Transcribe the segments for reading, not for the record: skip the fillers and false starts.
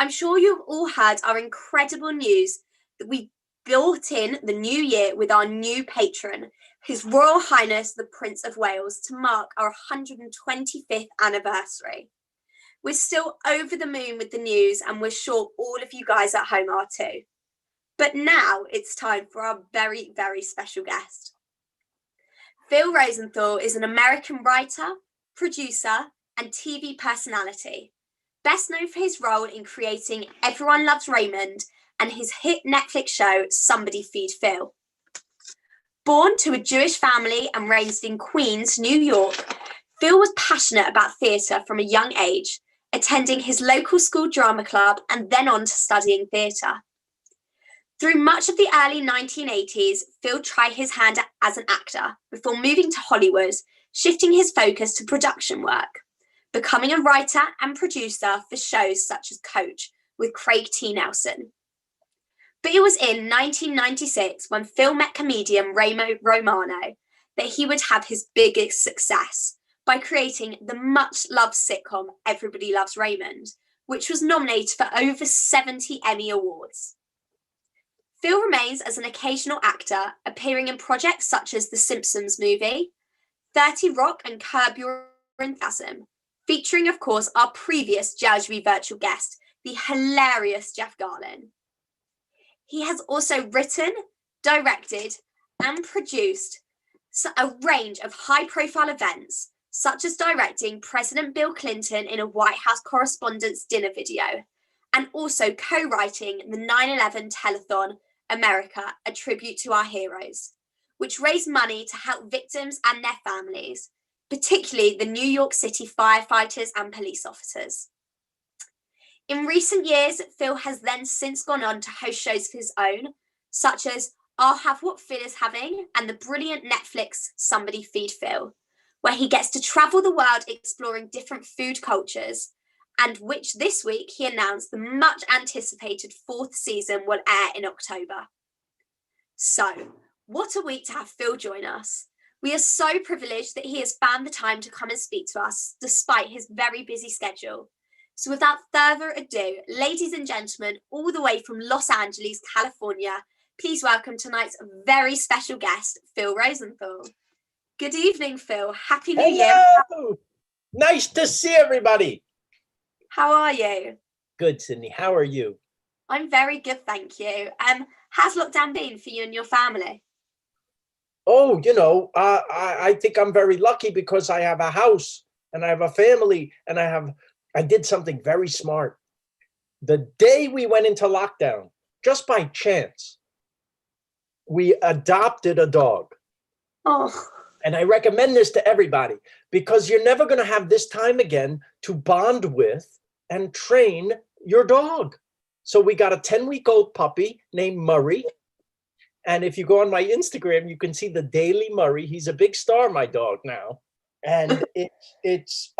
I'm sure you've all heard our incredible news that we brought in the new year with our new patron, His Royal Highness the Prince of Wales, to mark our 125th anniversary. We're still over the moon with the news, and we're sure all of you guys at home are too. But now it's time for our very, very special guest. Phil Rosenthal is an American writer, producer, and TV personality, best known for his role in creating Everyone Loves Raymond and his hit Netflix show, Somebody Feed Phil. Born to a Jewish family and raised in Queens, New York, Phil was passionate about theatre from a young age, attending his local school drama club and then on to studying theatre. Through much of the early 1980s, Phil tried his hand as an actor before moving to Hollywood, shifting his focus to production work, becoming a writer and producer for shows such as Coach with Craig T. Nelson. But it was in 1996 when Phil met comedian Raymond that he would have his biggest success by creating the much-loved sitcom Everybody Loves Raymond, which was nominated for over 70 Emmy Awards. Phil remains as an occasional actor, appearing in projects such as The Simpsons movie, 30 Rock and Curb Your Enthusiasm, featuring, of course, our previous JLGB virtual guest, the hilarious Jeff Garlin. He has also written, directed, and produced a range of high-profile events, such as directing President Bill Clinton in a White House Correspondents' Dinner video, and also co-writing the 9/11 telethon America, a tribute to our heroes, which raised money to help victims and their families, particularly the New York City firefighters and police officers. In recent years, Phil has then since gone on to host shows of his own, such as I'll Have What Phil Is Having and the brilliant Netflix Somebody Feed Phil, where he gets to travel the world exploring different food cultures, and which this week he announced the much anticipated 4th season will air in October. So, what a week to have Phil join us. We are so privileged that he has found the time to come and speak to us despite his very busy schedule. So without further ado, ladies and gentlemen, all the way from Los Angeles, California, please welcome tonight's very special guest, Phil Rosenthal. Good evening, Phil. Happy New Year. Nice to see everybody. How are you? Good, Sydney. How are you? I'm very good, thank you. How's lockdown been for you and your family? Oh, I think I'm very lucky because I have a house and I have a family and I did something very smart. The day we went into lockdown, just by chance, we adopted a dog. Oh. And I recommend this to everybody because you're never going to have this time again to bond with and train your dog. So we got a 10-week-old puppy named Murray. And if you go on my Instagram, you can see the Daily Murray. He's a big star, my dog now. And it's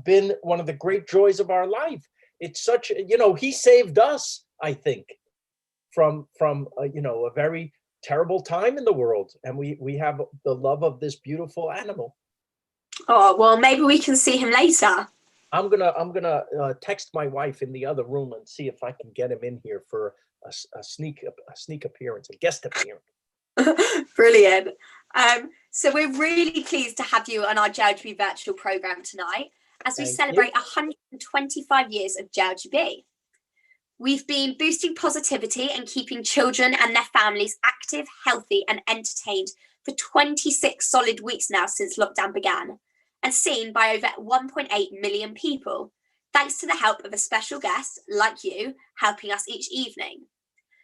been one of the great joys of our life. It's such, he saved us, I think, from a very terrible time in the world. And we have the love of this beautiful animal. Oh, well, maybe we can see him later. I'm gonna text my wife in the other room and see if I can get him in here for a sneak appearance, a guest appearance. Brilliant. So we're really pleased to have you on our JLGB virtual program tonight as we celebrate 125 years of JLGB. We've been boosting positivity and keeping children and their families active, healthy, and entertained for 26 solid weeks now since lockdown began, and seen by over 1.8 million people, thanks to the help of a special guest like you helping us each evening.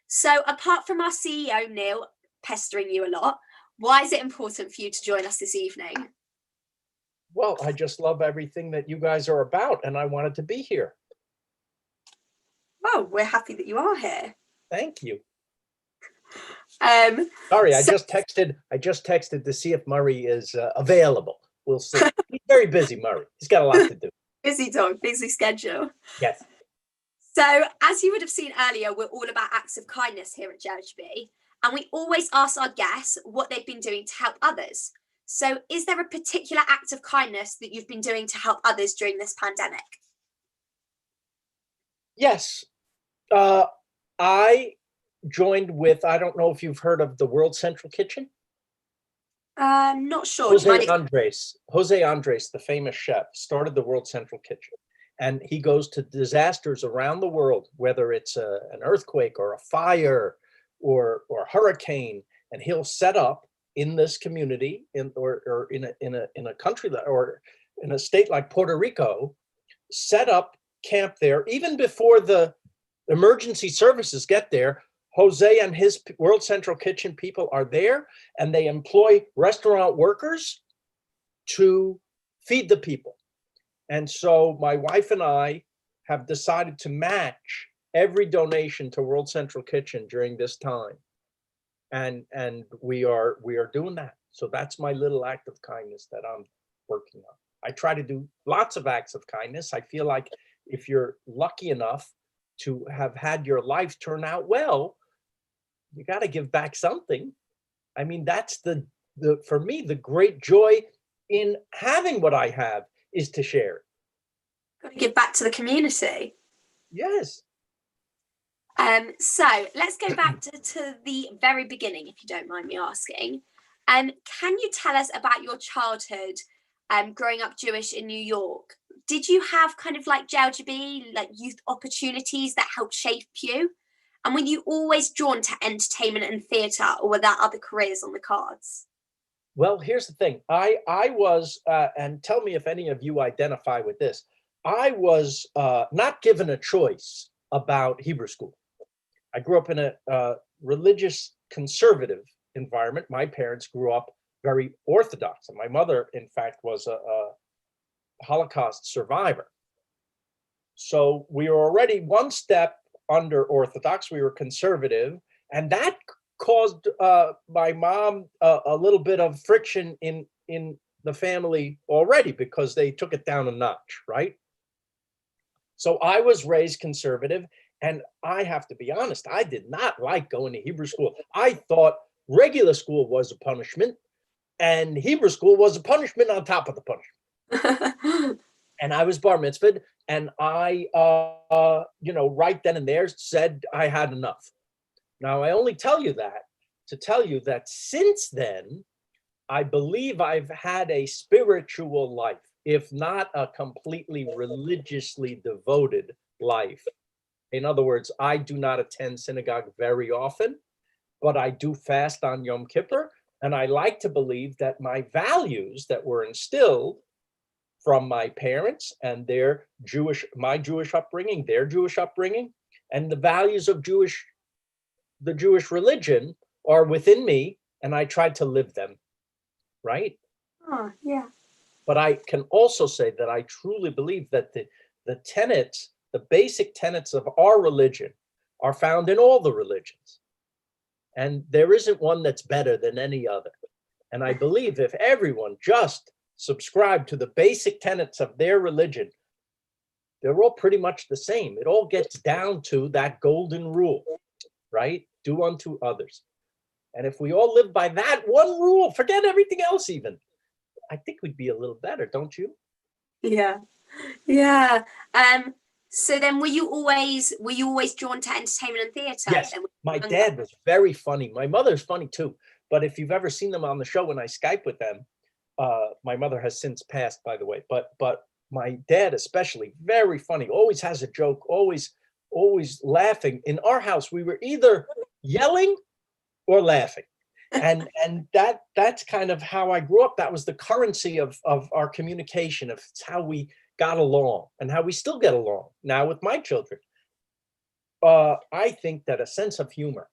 So apart from our CEO, Neil, pestering you a lot, why is it important for you to join us this evening? Well, I just love everything that you guys are about, and I wanted to be here. Well, we're happy that you are here. Thank you. Sorry, I just texted to see if Murray is available. We'll see. He's very busy, Murray. He's got a lot to do. Busy dog, busy schedule. Yes. So, as you would have seen earlier, we're all about acts of kindness here at JLGB, and we always ask our guests what they've been doing to help others. So, is there a particular act of kindness that you've been doing to help others during this pandemic? Yes. Uh, I joined with, I don't know if you've heard of the World Central Kitchen. Not sure. Do you mind? Jose Andres, the famous chef, started the World Central Kitchen. And he goes to disasters around the world, whether it's an earthquake or a fire or a hurricane, and he'll set up in this community or in a country or in a state like Puerto Rico, set up camp there even before the emergency services get there. Jose and his World Central Kitchen people are there, and they employ restaurant workers to feed the people. And so my wife and I have decided to match every donation to World Central Kitchen during this time. And we are doing that. So that's my little act of kindness that I'm working on. I try to do lots of acts of kindness. I feel like if you're lucky enough to have had your life turn out well, you got to give back something. I mean, that's the for me, the great joy in having what I have is to share it. Got to give back to the community. Yes. So let's go back to the very beginning, if you don't mind me asking. Can you tell us about your childhood growing up Jewish in New York? Did you have kind of like JLGB, like youth opportunities that helped shape you? And were you always drawn to entertainment and theatre, or were there other careers on the cards? Well, here's the thing. I was, and tell me if any of you identify with this, I was not given a choice about Hebrew school. I grew up in a religious conservative environment. My parents grew up very Orthodox, and my mother, in fact, was a Holocaust survivor. So we were already one step under Orthodox. We were conservative, and that caused my mom a little bit of friction in the family already, because they took it down a notch, right? So I was raised conservative, and I have to be honest, I did not like going to Hebrew school. I thought regular school was a punishment, and Hebrew school was a punishment on top of the punishment. And I was bar mitzvahed, and I, right then and there said I had enough. Now, I only tell you that to tell you that since then, I believe I've had a spiritual life, if not a completely religiously devoted life. In other words, I do not attend synagogue very often, but I do fast on Yom Kippur. And I like to believe that my values that were instilled from my parents and my Jewish upbringing, their Jewish upbringing, and the values of the Jewish religion are within me, and I tried to live them, right? Oh, yeah. But I can also say that I truly believe that the tenets, the basic tenets of our religion are found in all the religions. And there isn't one that's better than any other. And I believe if everyone just subscribed to the basic tenets of their religion, they're all pretty much the same. It all gets down to that golden rule, right? Do unto others. And if we all live by that one rule, forget everything else even, I think we'd be a little better, don't you? Yeah. Yeah. So then were you always drawn to entertainment and theatre? Yes. My dad was very funny. My mother's funny too. But if you've ever seen them on the show when I Skype with them, my mother has since passed, by the way, but my dad especially, very funny, always has a joke, always laughing. In our house, we were either yelling or laughing. And that's kind of how I grew up. That was the currency of our communication, of how we got along and how we still get along now with my children. I think that a sense of humor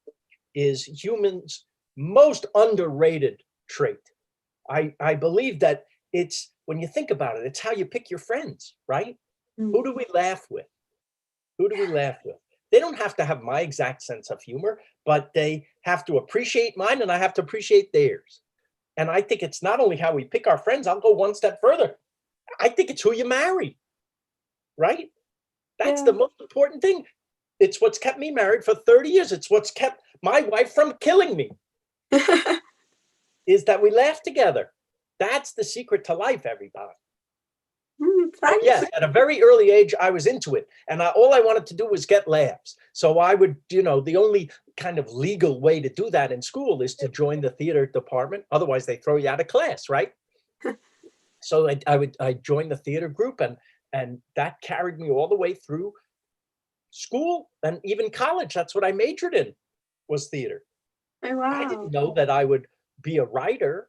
is humans' most underrated trait. I believe that it's, when you think about it, it's how you pick your friends, right? Mm. Who do we laugh with? Who do we laugh with? They don't have to have my exact sense of humor, but they have to appreciate mine, and I have to appreciate theirs. And I think it's not only how we pick our friends, I'll go one step further. I think it's who you marry, right? That's the most important thing. It's what's kept me married for 30 years. It's what's kept my wife from killing me. Is that we laugh together. That's the secret to life, everybody. Oh, Thank yeah, you. at a very early age, I was into it. And all I wanted to do was get laughs. So I would, the only kind of legal way to do that in school is to join the theater department. Otherwise, they throw you out of class, right? So I joined the theater group, and that carried me all the way through school and even college. That's what I majored in, was theater. Oh, I didn't wow. know that I would be a writer,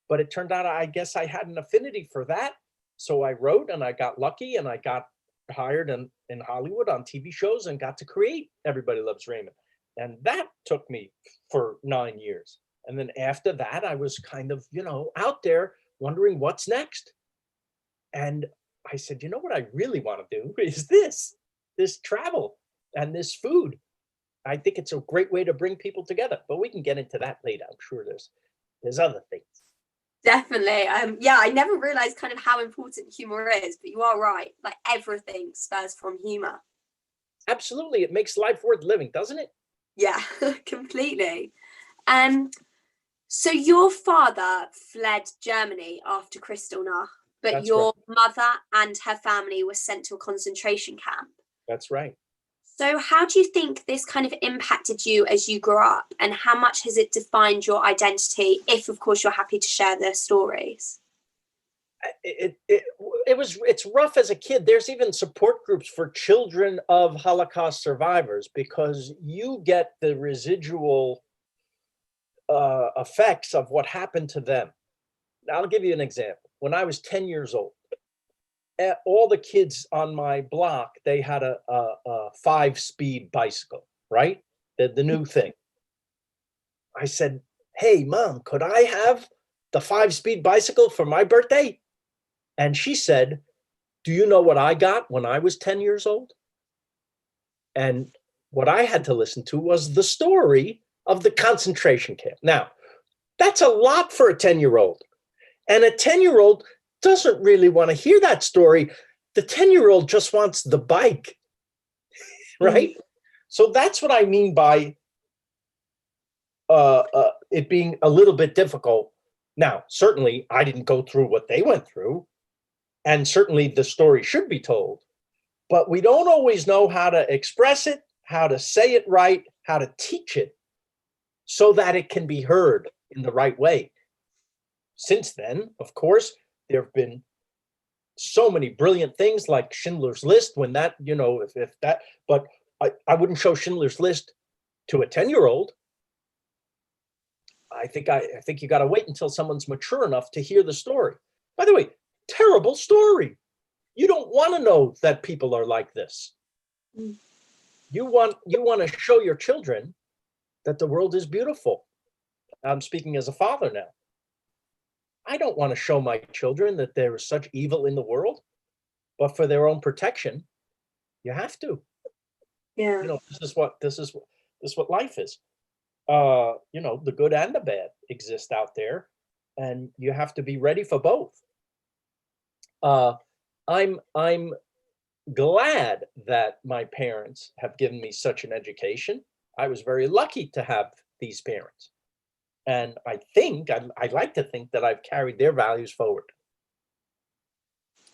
but it turned out I guess I had an affinity for that. So I wrote, and I got lucky, and I got hired in Hollywood on TV shows and got to create Everybody Loves Raymond. And that took me for 9 years. And then after that, I was kind of, out there wondering what's next. And I said, you know what I really want to do is this travel and this food. I think it's a great way to bring people together, but we can get into that later. I'm sure there's other things. Definitely. Yeah, I never realized kind of how important humor is, but you are right. Like everything spurs from humor. Absolutely. It makes life worth living, doesn't it? Yeah, completely. Um, so your father fled Germany after Kristallnacht, but That's right. your mother and her family were sent to a concentration camp. That's right. So how do you think this kind of impacted you as you grew up, and how much has it defined your identity, if of course you're happy to share their stories? It's rough as a kid. There's even support groups for children of Holocaust survivors, because you get the residual effects of what happened to them. I'll give you an example. When I was 10 years old, all the kids on my block, they had a 5-speed bicycle, right? The new thing. I said, hey, Mom, could I have the 5-speed bicycle for my birthday? And she said, do you know what I got when I was 10 years old? And what I had to listen to was the story of the concentration camp. Now, that's a lot for a 10-year-old. And a 10-year-old doesn't really want to hear that story. The 10-year-old just wants the bike, right? So that's what I mean by it being a little bit difficult. Now, certainly I didn't go through what they went through, and certainly the story should be told, but we don't always know how to express it, how to say it right, how to teach it so that it can be heard in the right way. Since then, of course, there have been so many brilliant things like Schindler's List, when that, if that, but I wouldn't show Schindler's List to a 10-year-old. I think you got to wait until someone's mature enough to hear the story. By the way, terrible story. You don't want to know that people are like this. You want to show your children that the world is beautiful. I'm speaking as a father now. I don't want to show my children that there is such evil in the world, but for their own protection, you have to. Yeah. This is what life is. The good and the bad exist out there, and you have to be ready for both. I'm glad that my parents have given me such an education. I was very lucky to have these parents. And I'd like to think that I've carried their values forward.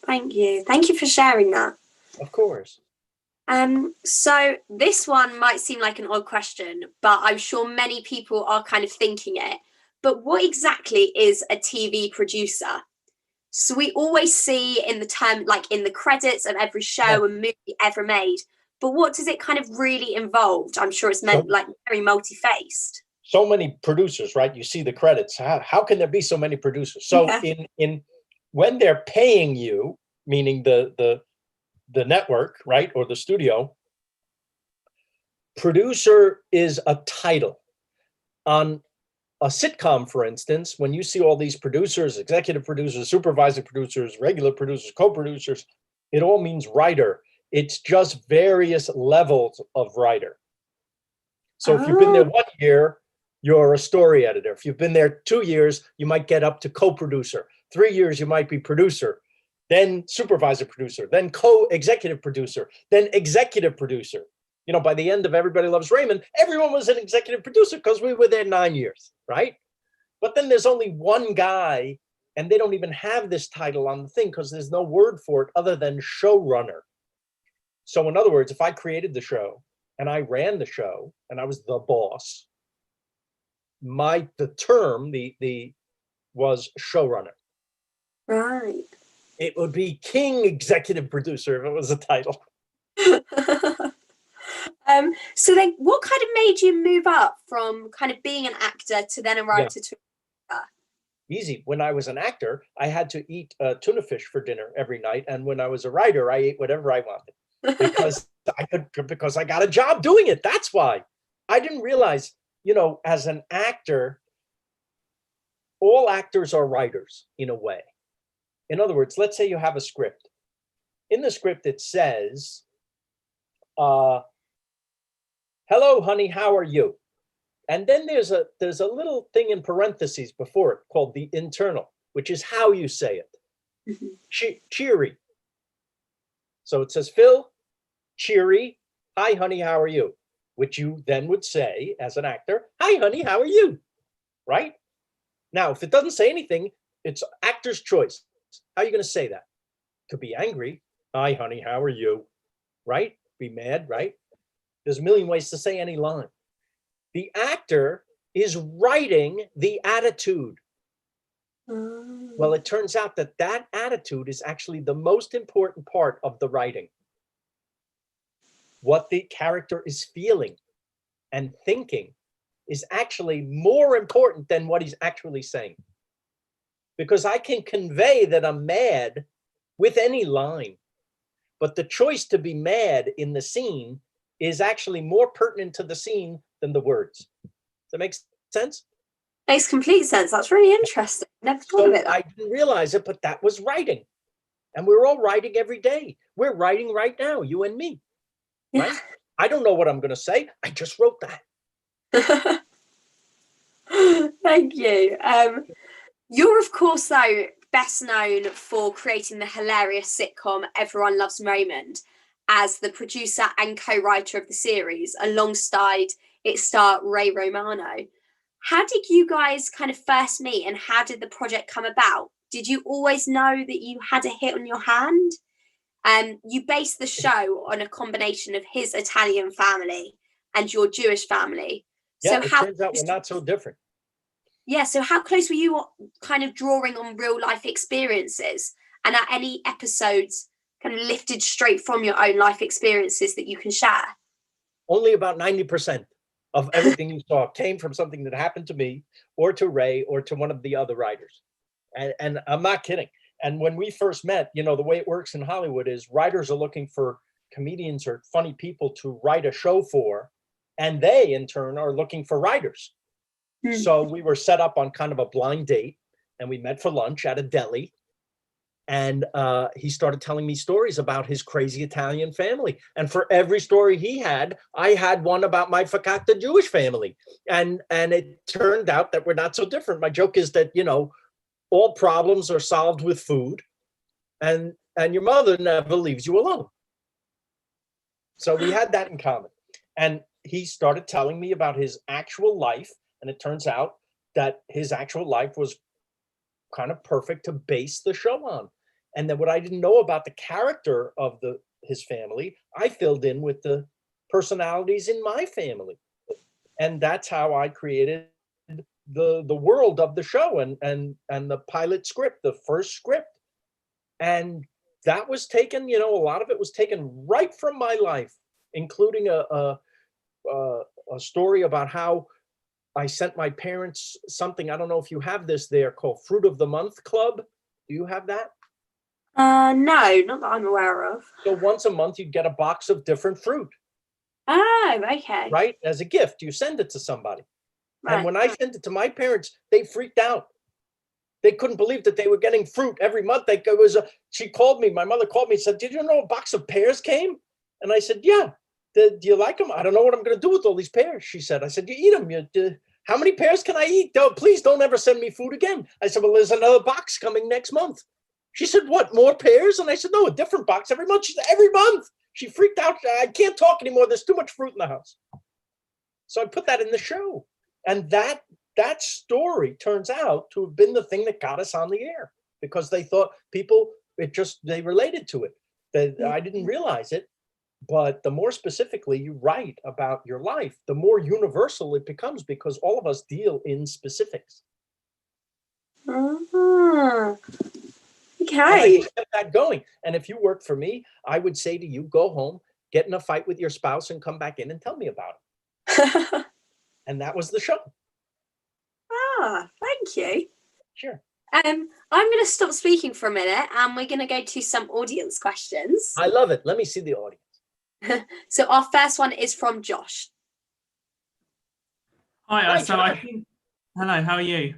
Thank you. Thank you for sharing that. Of course. So this one might seem like an odd question, but I'm sure many people are kind of thinking it. But what exactly is a TV producer? So we always see in the term, like in the credits of every show and movie ever made, but what does it kind of really involve? I'm sure it's meant like very multi-faced. So many producers, right? You see the credits. How can there be so many producers? So in when they're paying you, meaning the network, right, or the studio, producer is a title. On a sitcom, for instance, when you see all these producers, executive producers, supervising producers, regular producers, co-producers, it all means writer. It's just various levels of writer. So if you've been there 1 year, you're a story editor. If you've been there 2 years, you might get up to co-producer. 3 years, you might be producer, then supervisor producer, then co-executive producer, then executive producer. By the end of Everybody Loves Raymond, everyone was an executive producer because we were there 9 years, right? But then there's only one guy And they don't even have this title on the thing because there's no word for it other than showrunner. So in other words, if I created the show and I ran the show and I was the boss, the term was showrunner. Right. It would be king executive producer if it was a title. So then what kind of made you move up from kind of being an actor to then a writer to Easy. When I was an actor, I had to eat tuna fish for dinner every night. And when I was a writer, I ate whatever I wanted because I got a job doing it. That's why. I didn't realize, as an actor, all actors are writers in a way. In other words, let's say you have a script. In the script, it says, hello, honey, how are you? And then there's a little thing in parentheses before it called the internal, which is how you say it. Mm-hmm. Cheery. So it says, Phil, cheery, hi, honey, how are you? Which you then would say as an actor, hi, honey, how are you? Right? Now, if it doesn't say anything, it's actor's choice. How are you going to say that? Could be angry. Hi, honey, how are you? Right? Be mad, right? There's a million ways to say any line. The actor is writing the attitude. Well, it turns out that attitude is actually the most important part of the writing. What the character is feeling and thinking is actually more important than what he's actually saying. Because I can convey that I'm mad with any line, but the choice to be mad in the scene is actually more pertinent to the scene than the words. Does that make sense? Makes complete sense. That's really interesting. Never thought of it. I didn't realize it, but that was writing. And we're all writing every day. We're writing right now, you and me. Right? Yeah. I don't know what I'm going to say. I just wrote that. Thank you. You're, of course, though, best known for creating the hilarious sitcom Everyone Loves Raymond as the producer and co-writer of the series, alongside its star Ray Romano. How did you guys kind of first meet, and how did the project come about? Did you always know that you had a hit on your hand? You based the show on a combination of his Italian family and your Jewish family. Yeah, so it turns out we're not so different. Yeah, so how close were you kind of drawing on real life experiences? And are any episodes kind of lifted straight from your own life experiences that you can share? Only about 90% of everything you saw came from something that happened to me or to Ray or to one of the other writers. And I'm not kidding. And when we first met, the way it works in Hollywood is writers are looking for comedians or funny people to write a show for, and they in turn are looking for writers. Mm-hmm. So we were set up on kind of a blind date, and we met for lunch at a deli. And he started telling me stories about his crazy Italian family. And for every story he had, I had one about my fakakta Jewish family. And it turned out that we're not so different. My joke is that, all problems are solved with food, and your mother never leaves you alone. So we had that in common. And he started telling me about his actual life. And it turns out that his actual life was kind of perfect to base the show on. And then what I didn't know about the character of his family, I filled in with the personalities in my family. And that's how I created the world of the show and the pilot script, the first script. And that was taken, a lot of it was taken right from my life, including a story about how I sent my parents something. I don't know if you have this there, called Fruit of the Month Club. Do you have that? No, not that I'm aware of. So once a month, you'd get a box of different fruit. Oh, okay. Right? As a gift, you send it to somebody. Right. And when I sent it to my parents, they freaked out. They couldn't believe that they were getting fruit every month. She called me, my mother called me and said, "Did you know a box of pears came?" And I said, "Yeah. Do you like them?" "I don't know what I'm going to do with all these pears," she said. I said, "You eat them. How many pears can I eat? Please don't ever send me food again." I said, "Well, there's another box coming next month." She said, "What, more pears?" And I said, "No, a different box every month." She said, "Every month." She freaked out. "I can't talk anymore. There's too much fruit in the house." So I put that in the show. And that that story turns out to have been the thing that got us on the air, because they thought people, they related to it. I didn't realize it, but the more specifically you write about your life, the more universal it becomes, because all of us deal in specifics. Ah, And I okay. kept that going. And if you worked for me, I would say to you, go home, get in a fight with your spouse, and come back in and tell me about it. And that was the show. Thank you. Sure. I'm going to stop speaking for a minute, and we're going to go to some audience questions. I love it. Let me see the audience. So our first one is from Josh. Hi, so I think, hello, how are you?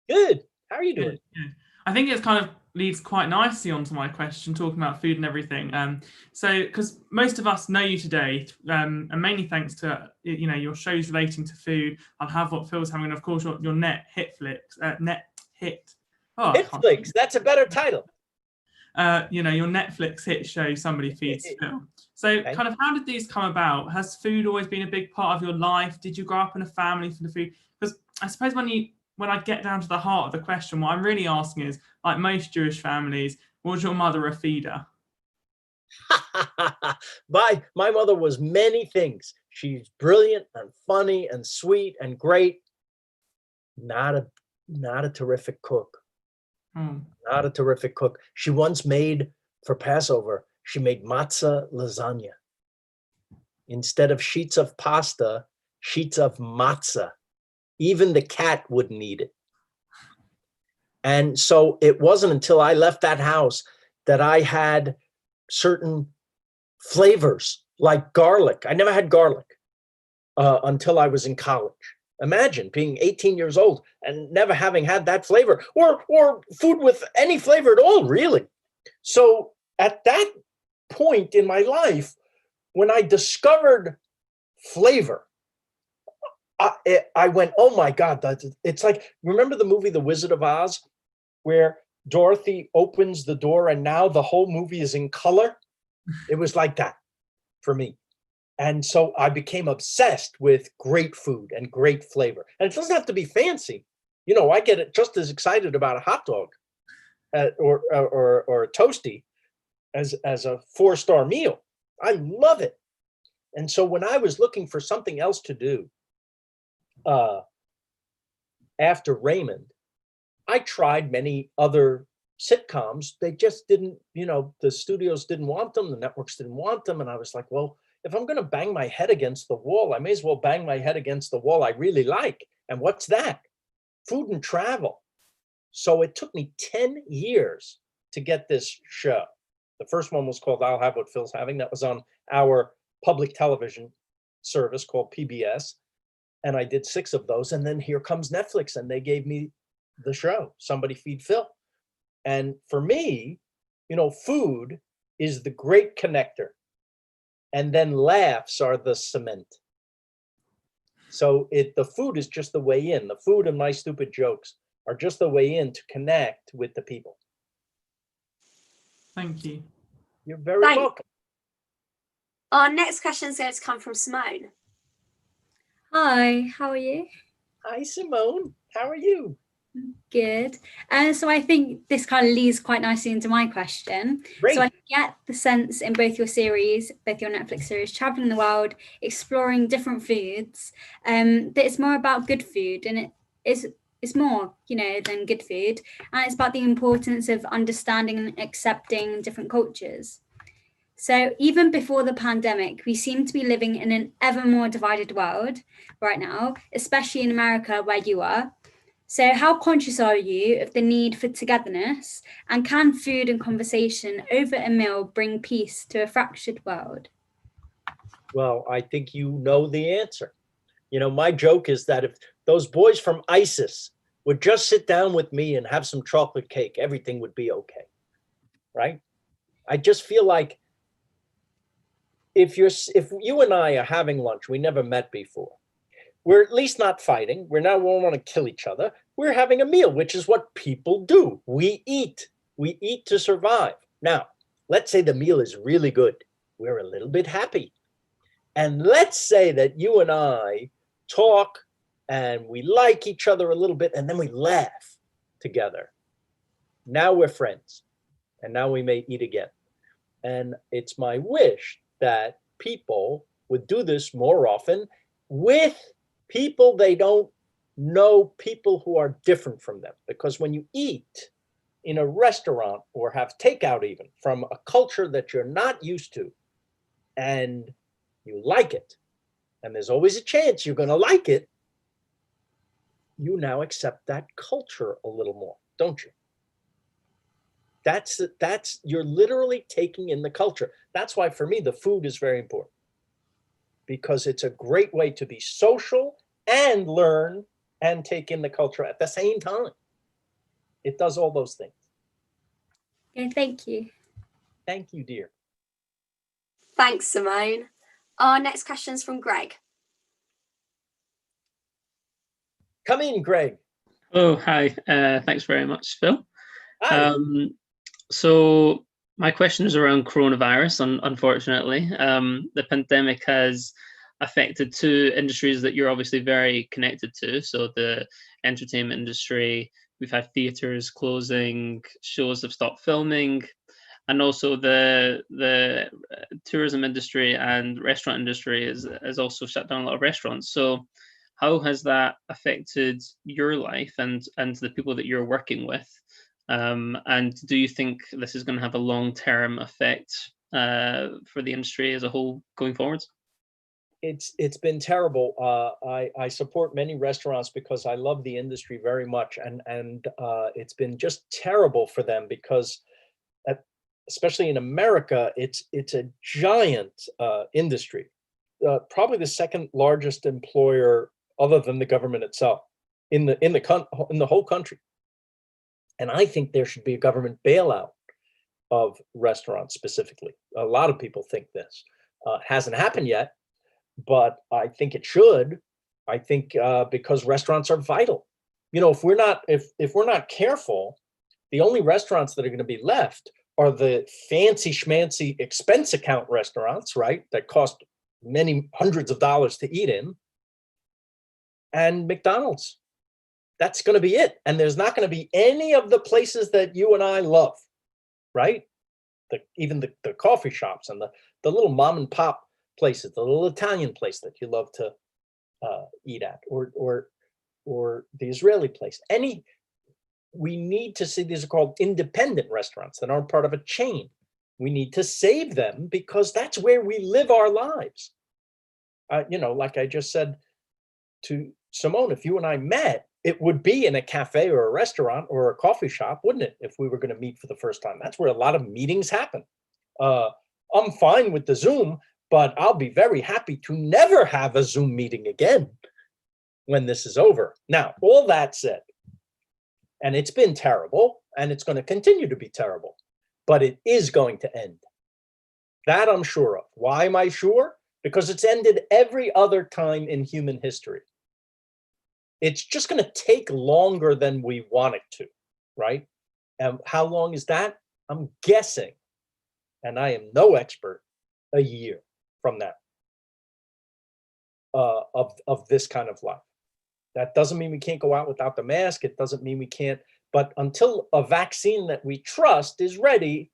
Good. How are you doing? Good. I think it's kind of leads quite nicely onto my question, talking about food and everything. So, because most of us know you today, and mainly thanks to your shows relating to food, I'll Have What Phil's Having, and of course your net hit flicks, Hitflix. That's a better title. Your Netflix hit show Somebody Feeds Phil. So, kind of, how did these come about? Has food always been a big part of your life? Did you grow up in a family for the food? Because I suppose when I get down to the heart of the question, what I'm really asking is, like most Jewish families, was your mother a feeder? My mother was many things. She's brilliant and funny and sweet and great. Not a terrific cook. Not a terrific cook. She once made, for Passover, she made matzah lasagna. Instead of sheets of pasta, sheets of matzah. Even the cat wouldn't eat it. And so it wasn't until I left that house that I had certain flavors like garlic. I never had garlic until I was in college. Imagine being 18 years old and never having had that flavor, or food with any flavor at all, really. So at that point in my life, when I discovered flavor, I went, oh my God, it's like, remember the movie The Wizard of Oz, where Dorothy opens the door and now the whole movie is in color? It was like that for me. And so I became obsessed with great food and great flavor. And it doesn't have to be fancy. I get just as excited about a hot dog or a toasty as a 4-star meal. I love it. And so when I was looking for something else to do after Raymond, I tried many other sitcoms. They just didn't, the studios didn't want them, the networks didn't want them. And I was like, well, if I'm going to bang my head against the wall, I may as well bang my head against the wall I really like. And what's that? Food and travel. So it took me 10 years to get this show. The first one was called I'll Have What Phil's Having. That was on our public television service called PBS. And I did 6 of those. And then here comes Netflix, and they gave me the show, Somebody Feed Phil. And for me, food is the great connector. And then laughs are the cement. So the food is just the way in. The food and my stupid jokes are just the way in to connect with the people. Thank you. You're very welcome. Our next question is going to come from Simone. Hi, how are you? Hi, Simone. How are you? Good. So I think this kind of leads quite nicely into my question. Great. So I get the sense in both your series, both your Netflix series, traveling the world, exploring different foods, that it's more about good food, and it's more, than good food. And it's about the importance of understanding and accepting different cultures. So even before the pandemic, we seem to be living in an ever more divided world right now, especially in America where you are. So how conscious are you of the need for togetherness, and can food and conversation over a meal bring peace to a fractured world? Well, I think you know the answer. My joke is that if those boys from ISIS would just sit down with me and have some chocolate cake, everything would be okay, right? I just feel like if you and I are having lunch, we never met before, we're at least not fighting. We don't want to kill each other. We're having a meal, which is what people do. We eat to survive. Now, let's say the meal is really good. We're a little bit happy. And let's say that you and I talk and we like each other a little bit, and then we laugh together. Now we're friends, and now we may eat again. And it's my wish that people would do this more often with people they don't know, people who are different from them. Because when you eat in a restaurant or have takeout even from a culture that you're not used to, and you like it, and there's always a chance you're going to like it, you now accept that culture a little more, don't you? That's you're literally taking in the culture. That's why for me the food is very important, because it's a great way to be social and learn and take in the culture at the same time. It does all those things. Okay, thank you. Thank you, dear. Thanks, Simone. Our next question is from Greg. Come in, Greg. Oh, hi. Thanks very much, Phil. Hi. So my question is around coronavirus. Unfortunately, the pandemic has affected two industries that you're obviously very connected to. So the entertainment industry, we've had theaters closing, shows have stopped filming, and also the tourism industry and restaurant industry has also shut down a lot of restaurants. So how has that affected your life and the people that you're working with? And do you think this is going to have a long-term effect for the industry as a whole going forward? It's been terrible. I support many restaurants because I love the industry very much, and it's been just terrible for them because, especially in America, it's a giant industry, probably the second largest employer other than the government itself in the whole country. And I think there should be a government bailout of restaurants specifically. A lot of people think this. Hasn't happened yet, but I think it should. I think because restaurants are vital. You know, if we're not careful, the only restaurants that are going to be left are the fancy schmancy expense account restaurants, right? That cost many hundreds of dollars to eat in, and McDonald's. That's going to be it. And there's not going to be any of the places that you and I love, right? Even the coffee shops and the little mom and pop places, the little Italian place that you love to eat at, or the Israeli place. We need to see, these are called independent restaurants that aren't part of a chain. We need to save them because that's where we live our lives. You know, like I just said to Simone, if you and I met, it would be in a cafe or a restaurant or a coffee shop, wouldn't it? If we were going to meet for the first time, that's where a lot of meetings happen. I'm fine with the Zoom, but I'll be very happy to never have a Zoom meeting again when this is over. Now, all that said, and it's been terrible, and it's going to continue to be terrible, but it is going to end. That I'm sure of. Why am I sure? Because it's ended every other time in human history. It's just going to take longer than we want it to, right? And how long is that? I'm guessing, and I am no expert, a year from now of this kind of life. That doesn't mean we can't go out without the mask. It doesn't mean we can't, but until a vaccine that we trust is ready,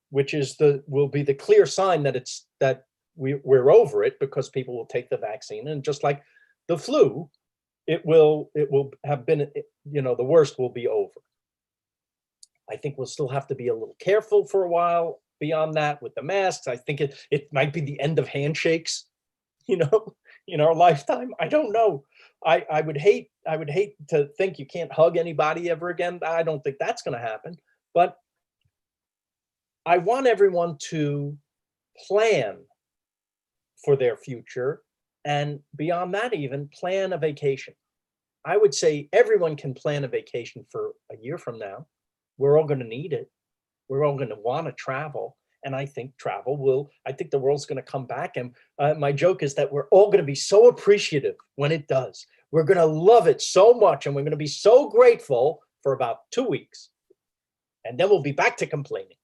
which is will be the clear sign that we're over it, because people will take the vaccine, and just like the flu, it will have been, you know, the worst will be over. I think we'll still have to be a little careful for a while beyond that with the masks. I think it might be the end of handshakes, you know, in our lifetime. I don't know. I would hate to think you can't hug anybody ever again. I don't think that's going to happen, but I want everyone to plan for their future, and beyond that, even plan a vacation. I would say everyone can plan a vacation for a year from now. We're all going to need it. We're all going to want to travel. And I think I think the world's going to come back. And my joke is that we're all going to be so appreciative when it does. We're going to love it so much. And we're going to be so grateful for about 2 weeks. And then we'll be back to complaining.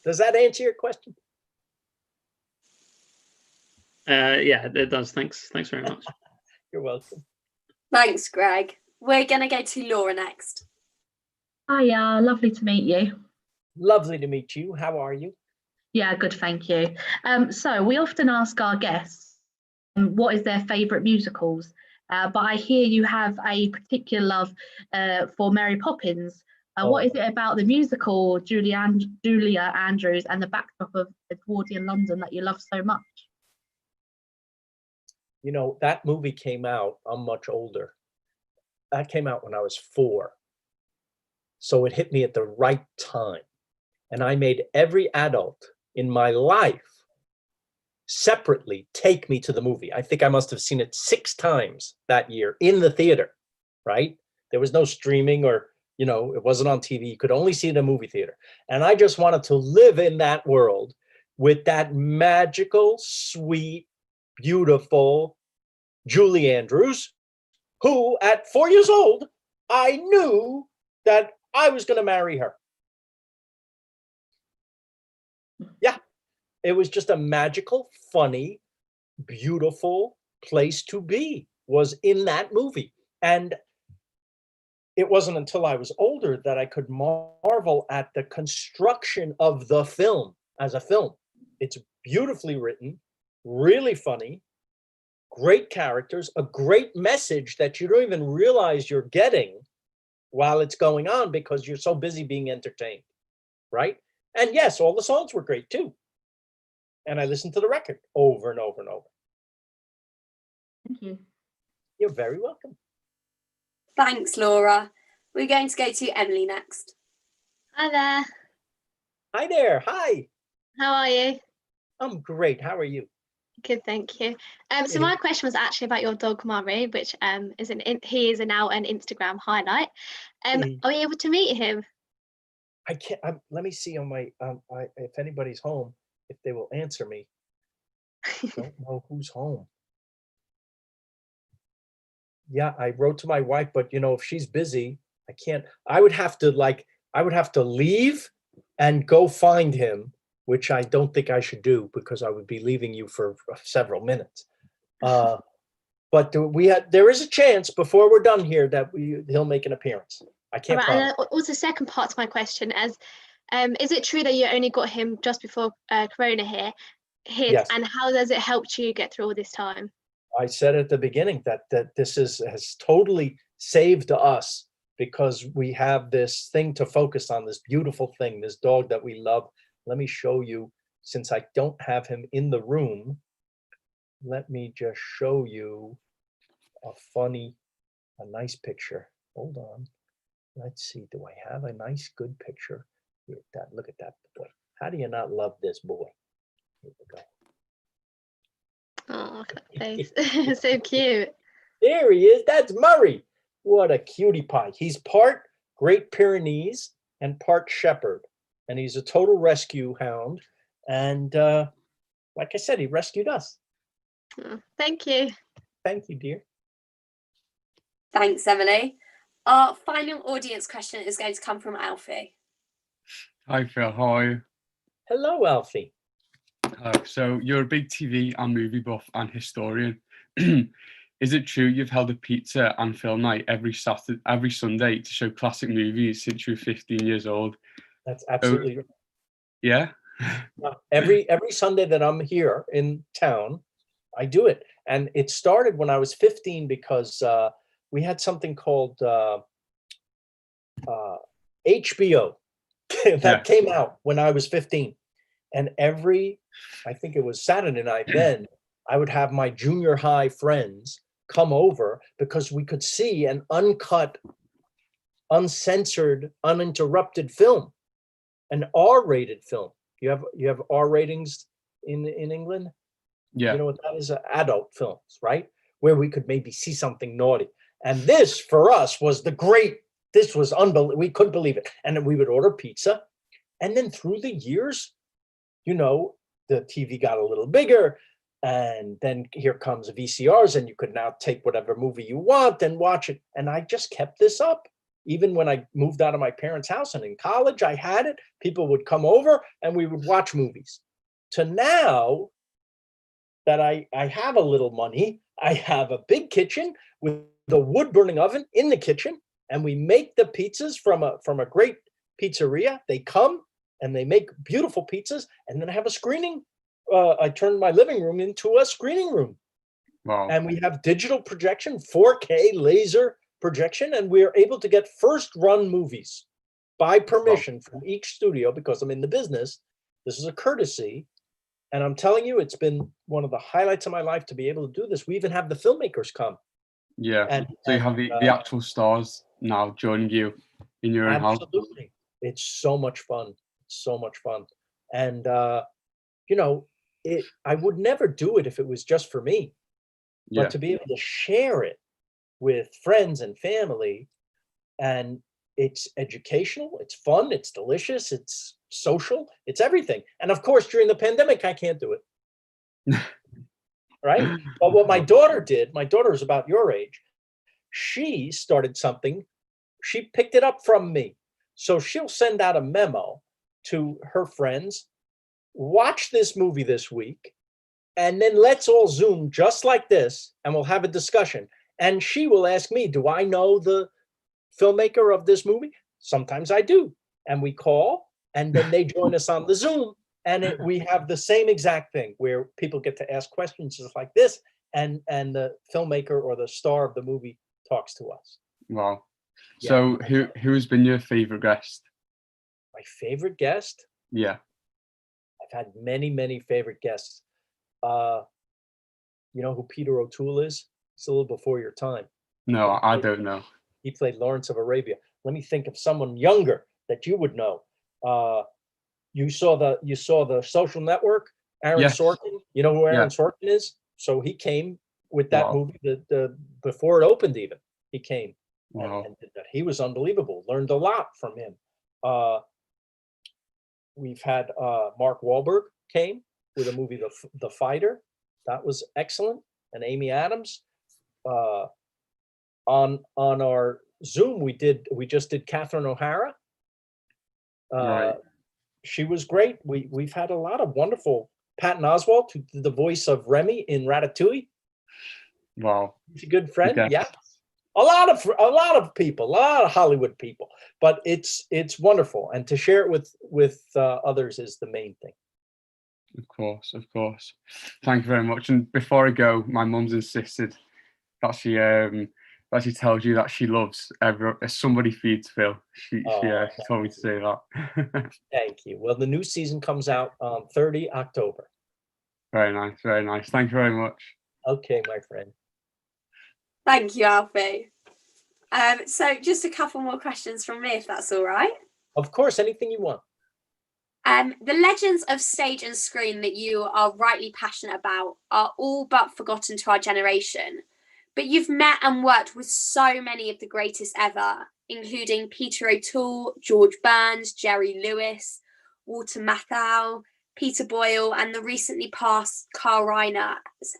Does that answer your question? Yeah, it does. Thanks very much. You're welcome. Thanks, Greg. We're going to go to Laura next. Hiya, lovely to meet you. Lovely to meet you. How are you? Yeah, good, thank you. So we often ask our guests what is their favourite musicals, but I hear you have a particular love for Mary Poppins. What is it about the musical Julia Andrews and the backdrop of Edwardian London that you love so much? You know, that movie came out, I'm much older. That came out when I was 4. So it hit me at the right time. And I made every adult in my life separately take me to the movie. I think I must have seen it 6 times that year in the theater, right? There was no streaming or, you know, it wasn't on TV. You could only see it in a movie theater. And I just wanted to live in that world with that magical, sweet, beautiful Julie Andrews, who at 4 years old, I knew that I was going to marry her. Yeah, it was just a magical, funny, beautiful place to be, was in that movie. And it wasn't until I was older that I could marvel at the construction of the film as a film. It's beautifully written, really funny, great characters, a great message that you don't even realize you're getting while it's going on because you're so busy being entertained, right? And yes, all the songs were great too. And I listened to the record over and over and over. Thank you. You're very welcome. Thanks, Laura. We're going to go to Emily next. Hi there. Hi there. Hi. How are you? I'm great. How are you? Good, thank you. So my question was actually about your dog Murray, which he is now an Instagram highlight. Are you able to meet him? I can't. Let me see on my. If anybody's home, if they will answer me. Don't know who's home. Yeah, I wrote to my wife, but you know, if she's busy, I can't. I would have to leave and go find him, which I don't think I should do because I would be leaving you for several minutes. But there is a chance before we're done here that he'll make an appearance. I can't promise. And also, the second part to my question is it true that you only got him just before Corona hit? Yes. And how has it helped you get through all this time? I said at the beginning that this has totally saved us because we have this thing to focus on, this beautiful thing, this dog that we love. Let me show you, since I don't have him in the room, let me just show you a nice picture. Hold on. Let's see, do I have a nice, good picture? Look at that boy. How do you not love this boy? Here we go. Oh, look at that face. So cute. There he is. That's Murray. What a cutie pie. He's part Great Pyrenees and part Shepherd. And he's a total rescue hound. And like I said, he rescued us. Oh, thank you. Thank you, dear. Thanks, Emily. Our final audience question is going to come from Alfie. Hi, Phil. How are you? Hello, Alfie. So you're a big TV and movie buff and historian. Is it true you've held a pizza and film night every Sunday to show classic movies since you were 15 years old? That's absolutely right. Yeah. Every Sunday that I'm here in town, I do it. And it started when I was 15 because we had something called HBO that came out when I was 15. And I think it was Saturday night then, I would have my junior high friends come over because we could see an uncut, uncensored, uninterrupted film, an R-rated film. You have R ratings in England? Yeah. You know what that is? Adult films, right? Where we could maybe see something naughty. And this, for us, this was unbelievable. We couldn't believe it. And then we would order pizza. And then through the years, you know, the TV got a little bigger. And then here comes VCRs, and you could now take whatever movie you want and watch it. And I just kept this up. Even when I moved out of my parents' house and in college, I had it. People would come over and we would watch movies. To now, that I have a little money. I have a big kitchen with the wood burning oven in the kitchen, and we make the pizzas from a great pizzeria. They come and they make beautiful pizzas, and then I have a screening. I turned my living room into a screening room. Wow. And we have digital projection, 4K laser projection, and we are able to get first run movies by permission from each studio because I'm in the business. This is a courtesy. And I'm telling you, it's been one of the highlights of my life to be able to do this. We even have the filmmakers come. Yeah. So you have the actual stars now joining you in your own house. Absolutely. It's so much fun. It's so much fun. And, you know, I would never do it if it was just for me. Yeah. But to be able to share it with friends and family, and it's educational, it's fun, it's delicious, it's social, it's everything. And of course, during the pandemic, I can't do it. Right? But what my daughter did, my daughter is about your age, she started something, she picked it up from me. So she'll send out a memo to her friends, watch this movie this week, and then let's all Zoom just like this, and we'll have a discussion. And she will ask me, do I know the filmmaker of this movie? Sometimes I do. And we call, and then they join us on the Zoom. And we have the same exact thing where people get to ask questions just like this, and the filmmaker or the star of the movie talks to us. Wow. So who has been your favorite guest? My favorite guest? Yeah. I've had many, many favorite guests. You know who Peter O'Toole is? It's a little before your time. No, I don't know. He played Lawrence of Arabia. Let me think of someone younger that you would know. You saw the Social Network, Aaron Sorkin. You know who Aaron Sorkin is? So he came with that movie the before it opened even. He came and did that. He was unbelievable. Learned a lot from him. We've had Mark Wahlberg came with a movie, The Fighter. That was excellent. And Amy Adams. On our Zoom, we just did Catherine O'Hara. Right. She was great. We've had a lot of wonderful. Patton Oswalt, who did the voice of Remy in Ratatouille. Wow. He's a good friend. Okay. Yeah. A lot of people, a lot of Hollywood people, but it's wonderful. And to share it with others is the main thing. Of course. Thank you very much. And before I go, my mum's insisted that she tells you that she loves somebody feeds Phil. She told me to say that. Thank you. Well, the new season comes out on 30 October. Very nice. Thank you very much. Okay, my friend. Thank you, Alfie. So just a couple more questions from me, if that's all right. Of course, anything you want. The legends of stage and screen that you are rightly passionate about are all but forgotten to our generation. But you've met and worked with so many of the greatest ever, including Peter O'Toole, George Burns, Jerry Lewis, Walter Matthau, Peter Boyle, and the recently passed Carl Reiner,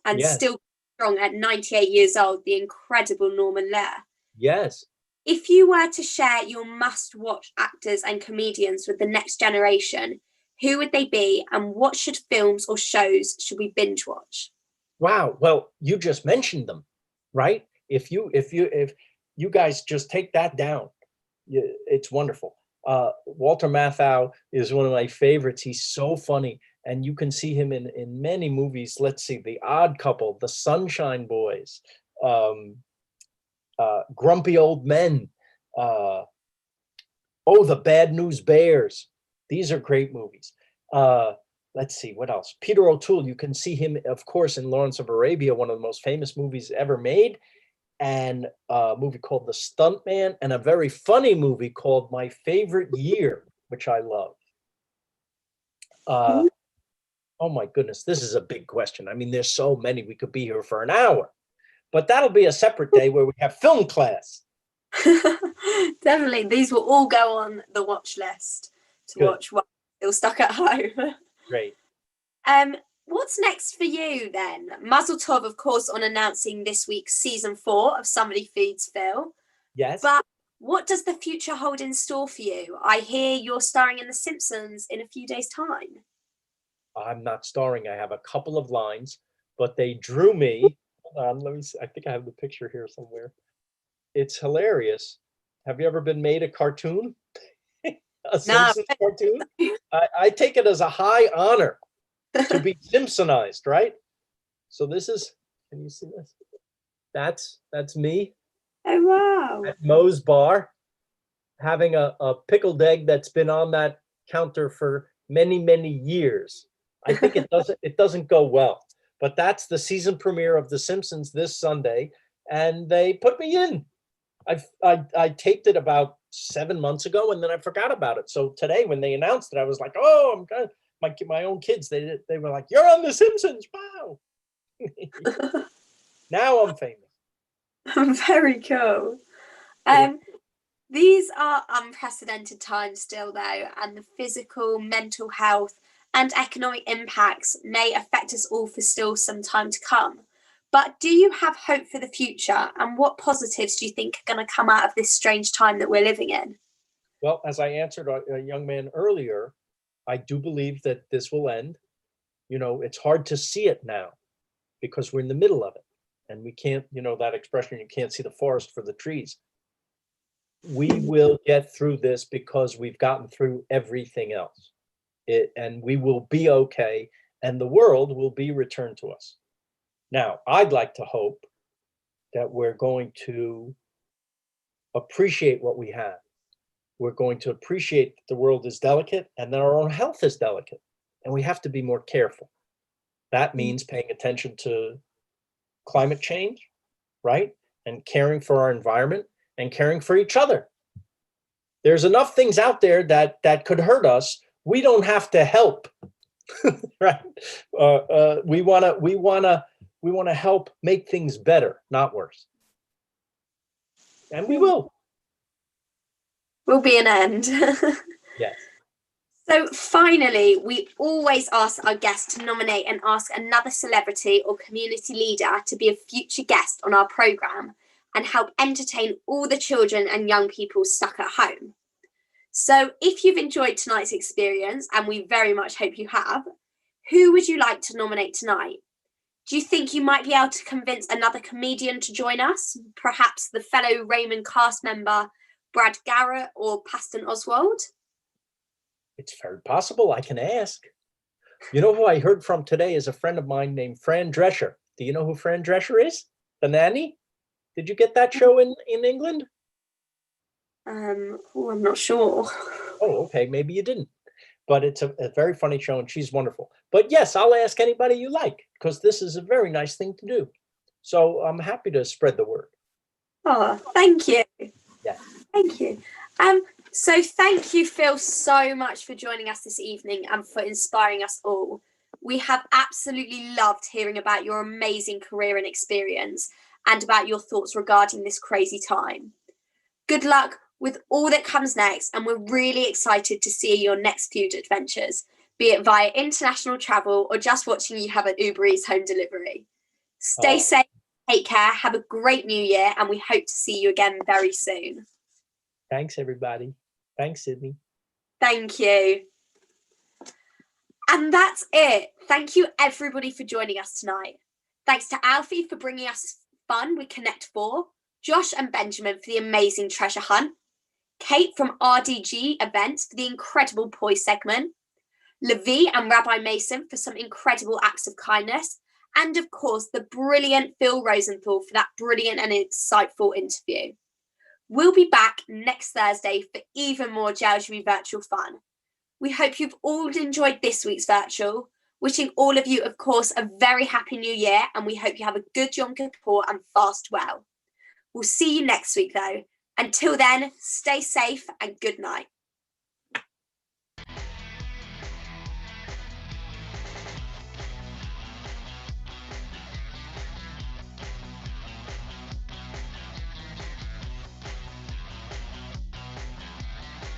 and still strong at 98 years old, the incredible Norman Lear. Yes. If you were to share your must-watch actors and comedians with the next generation, who would they be, and what films or shows should we binge watch? Wow. Well, you just mentioned them. Right? If you guys just take that down, it's wonderful. Walter Matthau is one of my favorites. He's so funny, and you can see him in many movies. Let's see, The Odd Couple, The Sunshine Boys, Grumpy Old Men, The Bad News Bears. These are great movies. Let's see, what else? Peter O'Toole, you can see him, of course, in Lawrence of Arabia, one of the most famous movies ever made, and a movie called The Stuntman, and a very funny movie called My Favorite Year, which I love. Oh my goodness, this is a big question. I mean, there's so many. We could be here for an hour, but that'll be a separate day where we have film class. Definitely, these will all go on the watch list to watch while still stuck at home. Great. What's next for you then? Mazel tov, of course, on announcing this week's season 4 of Somebody Feeds Phil. Yes. But what does the future hold in store for you? I hear you're starring in The Simpsons in a few days' time. I'm not starring. I have a couple of lines. but they drew me. Hold on, let me see. I think I have the picture here somewhere. It's hilarious. Have you ever been made a cartoon? A Simpsons cartoon? I take it as a high honor to be Simpsonized, right? So this is, can you see this? That's me. Oh, wow. At Moe's Bar, having a pickled egg that's been on that counter for many, many years. I think it doesn't go well, but that's the season premiere of The Simpsons this Sunday, and they put me in. I taped it about 7 months ago, and then I forgot about it. So today, when they announced it, I was like, "Oh, I'm good." My own kids, they were like, "You're on The Simpsons! Wow!" Now I'm famous. Very cool. These are unprecedented times still, though, and the physical, mental health, and economic impacts may affect us all for still some time to come. But do you have hope for the future, and what positives do you think are going to come out of this strange time that we're living in? Well, as I answered a young man earlier, I do believe that this will end. You know, it's hard to see it now because we're in the middle of it, and we can't, you know, that expression, you can't see the forest for the trees. We will get through this because we've gotten through everything else. And we will be okay, and the world will be returned to us. Now, I'd like to hope that we're going to appreciate what we have. We're going to appreciate that the world is delicate and that our own health is delicate, and we have to be more careful. That means paying attention to climate change, right? And caring for our environment and caring for each other. There's enough things out there that could hurt us. We don't have to help, right? We want to help make things better, not worse. And we will. Will be an end. Yes. So finally, we always ask our guests to nominate and ask another celebrity or community leader to be a future guest on our programme and help entertain all the children and young people stuck at home. So if you've enjoyed tonight's experience, and we very much hope you have, who would you like to nominate tonight? Do you think you might be able to convince another comedian to join us? Perhaps the fellow Raymond cast member, Brad Garrett or Paston Oswald? It's very possible. I can ask. You know who I heard from today is a friend of mine named Fran Drescher. Do you know who Fran Drescher is? The nanny? Did you get that show in England? I'm not sure. Oh, okay. Maybe you didn't. But it's a very funny show, and she's wonderful. But yes, I'll ask anybody you like, because this is a very nice thing to do. So I'm happy to spread the word. Oh, thank you. Yeah. Thank you. So thank you, Phil, so much for joining us this evening and for inspiring us all. We have absolutely loved hearing about your amazing career and experience and about your thoughts regarding this crazy time. Good luck with all that comes next, and we're really excited to see your next few adventures, be it via international travel or just watching you have an Uber Eats home delivery. Stay safe, take care, have a great new year, and we hope to see you again very soon. Thanks, everybody. Thanks, Sydney. Thank you. And that's it. Thank you, everybody, for joining us tonight. Thanks to Alfie for bringing us fun with Connect 4, Josh and Benjamin for the amazing treasure hunt, Kate from RDG Events for the incredible Poi segment, Levi and Rabbi Mason for some incredible acts of kindness, and of course, the brilliant Phil Rosenthal for that brilliant and insightful interview. We'll be back next Thursday for even more JLGB virtual fun. We hope you've all enjoyed this week's virtual. Wishing all of you, of course, a very happy new year, and we hope you have a good Yom Kippur and fast well. We'll see you next week, though. Until then, stay safe and good night.